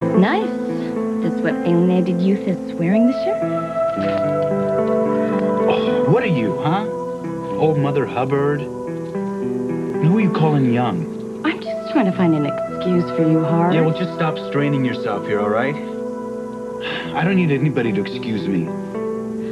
Nice. This what alienated youth is wearing this year? Oh, what are you, huh? Old Mother Hubbard? Who are you calling young? I'm just trying to find an excuse for you, Hart. Yeah, well, just stop straining yourself here, all right? I don't need anybody to excuse me.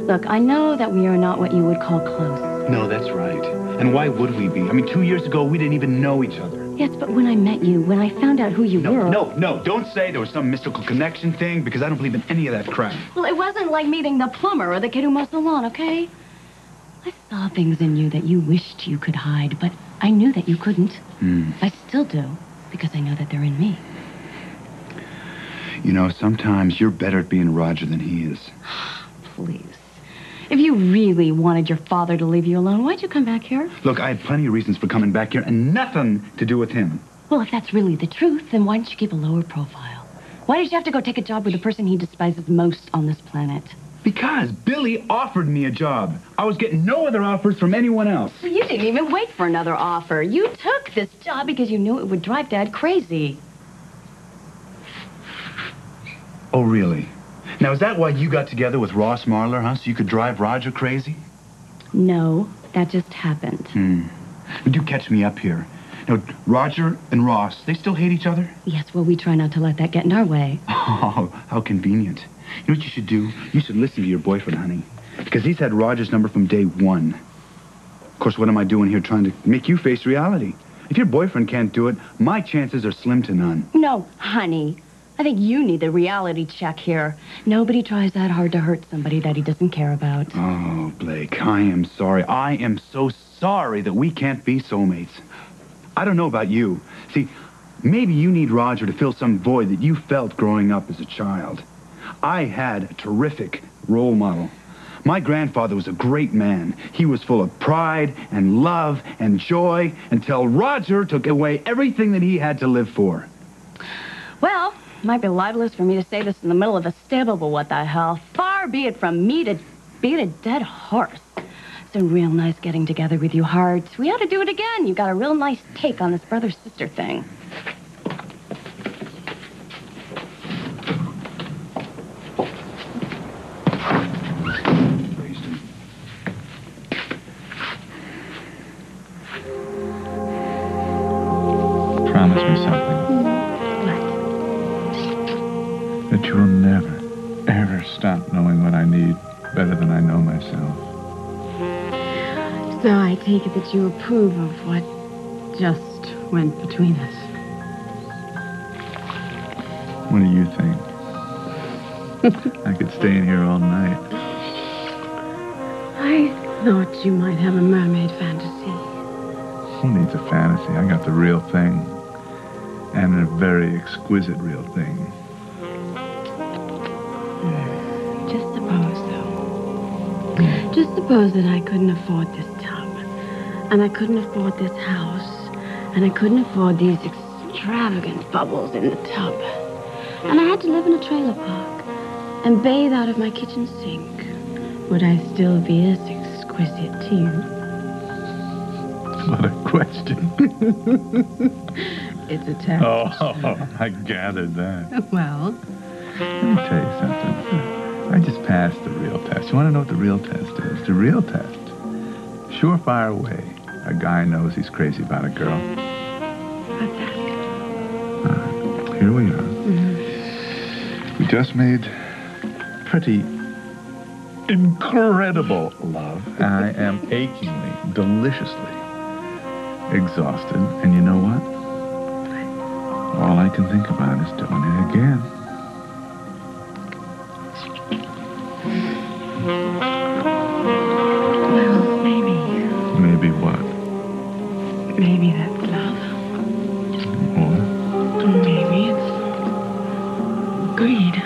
Look, I know that we are not what you would call close. No, that's right. And why would we be? I mean, 2 years ago, we didn't even know each other. Yes, but when I met you, when I found out who you were... No, don't say there was some mystical connection thing, because I don't believe in any of that crap. Well, it wasn't like meeting the plumber or the kid who mows the lawn, okay? I saw things in you that you wished you could hide, but I knew that you couldn't. I still do, because I know that they're in me. You know, sometimes you're better at being Roger than he is. Please. If you really wanted your father to leave you alone, why'd you come back here? Look, I had plenty of reasons for coming back here, and nothing to do with him. Well, if that's really the truth, then why didn't you keep a lower profile? Why did you have to go take a job with the person he despises most on this planet? Because Billy offered me a job. I was getting no other offers from anyone else. Well, you didn't even wait for another offer. You took this job because you knew it would drive Dad crazy. Oh, really? Now, is that why you got together with Ross Marler, huh? So you could drive Roger crazy? No, that just happened. But do catch me up here. Now, Roger and Ross, they still hate each other? Yes, well, we try not to let that get in our way. Oh, how convenient. You know what you should do? You should listen to your boyfriend, honey. Because he's had Roger's number from day one. Of course, what am I doing here trying to make you face reality? If your boyfriend can't do it, my chances are slim to none. No, honey. I think you need the reality check here. Nobody tries that hard to hurt somebody that he doesn't care about. Oh, Blake, I am sorry. I am so sorry that we can't be soulmates. I don't know about you. See, maybe you need Roger to fill some void that you felt growing up as a child. I had a terrific role model. My grandfather was a great man. He was full of pride and love and joy until Roger took away everything that he had to live for. Well, might be libelous for me to say this in the middle of a stable, but what the hell? Far be it from me to beat a dead horse. It's been real nice getting together with you, Hart. We ought to do it again. You got a real nice take on this brother-sister thing. Promise me something. That you will never, ever stop knowing what I need better than I know myself. So I take it that you approve of what just went between us. What do you think? I could stay in here all night. I thought you might have a mermaid fantasy. Who needs a fantasy? I got the real thing. And a very exquisite real thing. Just suppose, though. Just suppose that I couldn't afford this tub. And I couldn't afford this house. And I couldn't afford these extravagant bubbles in the tub. And I had to live in a trailer park and bathe out of my kitchen sink. Would I still be as exquisite to you? What a question. It's a test. Oh, I gathered that. Well? Let me tell you something. I just passed the real test. You want to know what the real test is? The real test. Surefire way. A guy knows he's crazy about a girl. What's that? Here we are. We just made pretty incredible love. I am achingly, deliciously exhausted. And you know what? All I can think about is doing it again. Well, maybe. Maybe what? Maybe that's love. Or? Maybe it's greed.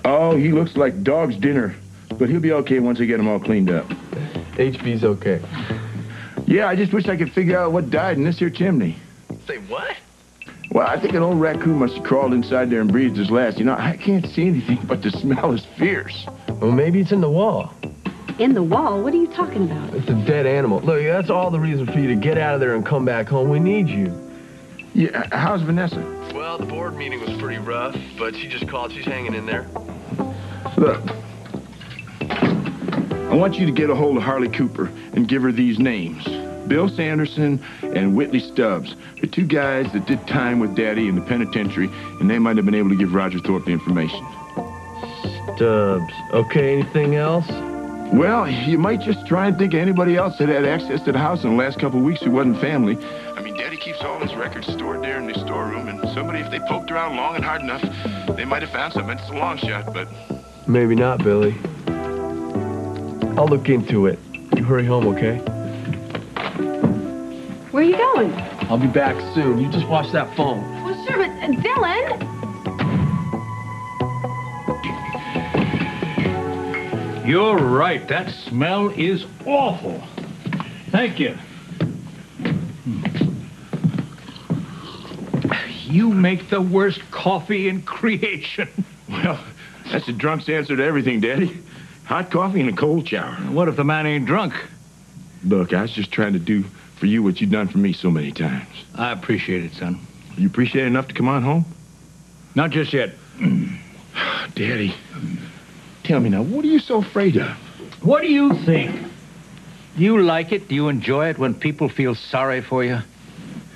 Oh, he looks like dog's dinner, but he'll be okay once I get him all cleaned up. HB's okay. Yeah, I just wish I could figure out what died in this here chimney. Say what? Well, I think an old raccoon must have crawled inside there and breathed his last. You know, I can't see anything, but the smell is fierce. Well, maybe it's in the wall. In the wall? What are you talking about? It's a dead animal. Look, that's all the reason for you to get out of there and come back home. We need you. Yeah, how's Vanessa? Well, the board meeting was pretty rough, but she just called. She's hanging in there. Look, I want you to get a hold of Harley Cooper and give her these names. Bill Sanderson and Whitley Stubbs. They're two guys that did time with Daddy in the penitentiary, and they might have been able to give Roger Thorpe the information. Stubbs. Okay, anything else? Well, you might just try and think of anybody else that had access to the house in the last couple of weeks who wasn't family. I mean, Daddy keeps all his records stored there in the storeroom, and somebody, if they poked around long and hard enough, they might have found something. It's a long shot, but... Maybe not, Billy. I'll look into it. You hurry home, okay? Where are you going? I'll be back soon. You just watch that phone. Well, sure, but Dylan! You're right. That smell is awful. Thank you. You make the worst coffee in creation. Well, that's a drunk's answer to everything, Daddy. Hot coffee and a cold shower. What if the man ain't drunk? Look, I was just trying to do for you what you've done for me so many times. I appreciate it, son. You appreciate it enough to come on home? Not just yet. Daddy, tell me now, what are you so afraid of? What do you think? Do you like it? Do you enjoy it when people feel sorry for you?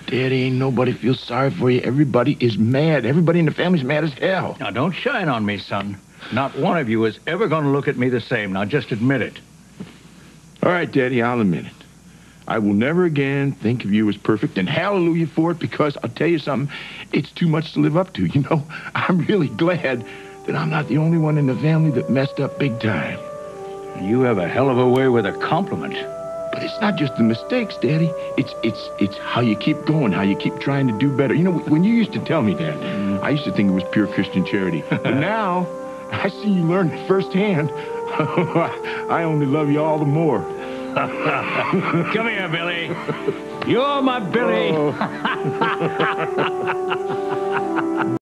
Daddy, ain't nobody feels sorry for you. Everybody is mad. Everybody in the family's mad as hell. Now, don't shine on me, son. Not one of you is ever going to look at me the same. Now, just admit it. All right, Daddy, I'll admit it. I will never again think of you as perfect, and hallelujah for it, because I'll tell you something, it's too much to live up to. You know, I'm really glad that I'm not the only one in the family that messed up big time. You have a hell of a way with a compliment. But it's not just the mistakes, Daddy. It's how you keep going, how you keep trying to do better. You know, when you used to tell me that, I used to think it was pure Christian charity. But now, I see you learn it firsthand. I only love you all the more. Come here, Billy. You're my Billy. Oh.